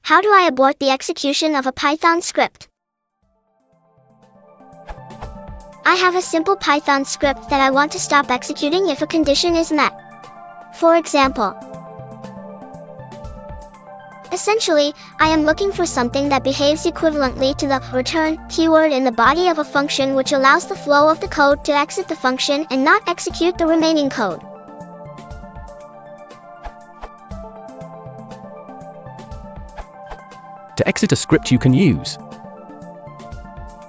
How do I abort the execution of a Python script? I have a simple Python script that I want to stop executing if a condition is met. For example, essentially, I am looking for something that behaves equivalently to the return keyword in the body of a function, which allows the flow of the code to exit the function and not execute the remaining code. To exit a script you can use.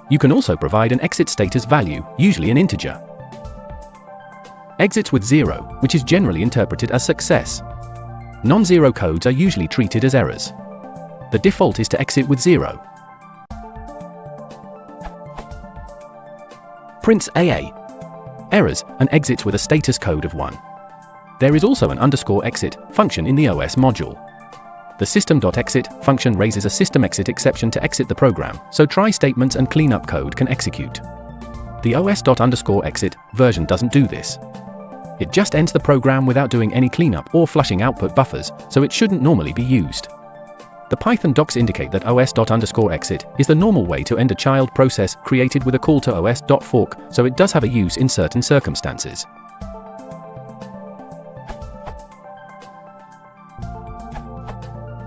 You can also provide an exit status value, usually an integer. Exits with 0, which is generally interpreted as success. Non-zero codes are usually treated as errors. The default is to exit with 0. Prints AA. Errors, and exits with a status code of 1. There is also an _exit function in the OS module. The system.exit function raises a system exit exception to exit the program, so try statements and cleanup code can execute. The os._exit version doesn't do this. It just ends the program without doing any cleanup or flushing output buffers, so it shouldn't normally be used. The Python docs indicate that os._exit is the normal way to end a child process created with a call to os.fork, so it does have a use in certain circumstances.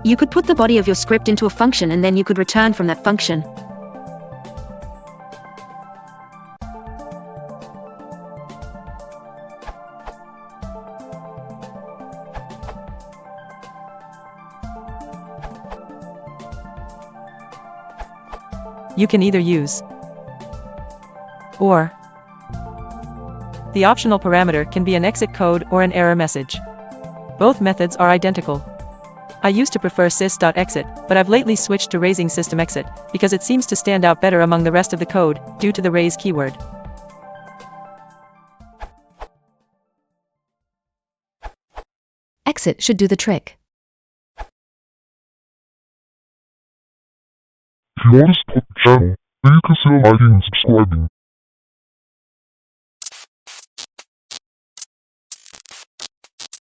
You could put the body of your script into a function and then you could return from that function. You can either use or. The optional parameter can be an exit code or an error message. Both methods are identical. I used to prefer sys.exit, but I've lately switched to raising system exit, because it seems to stand out better among the rest of the code, due to the raise keyword. Exit should do the trick. If you want to support the channel, please consider liking and subscribing.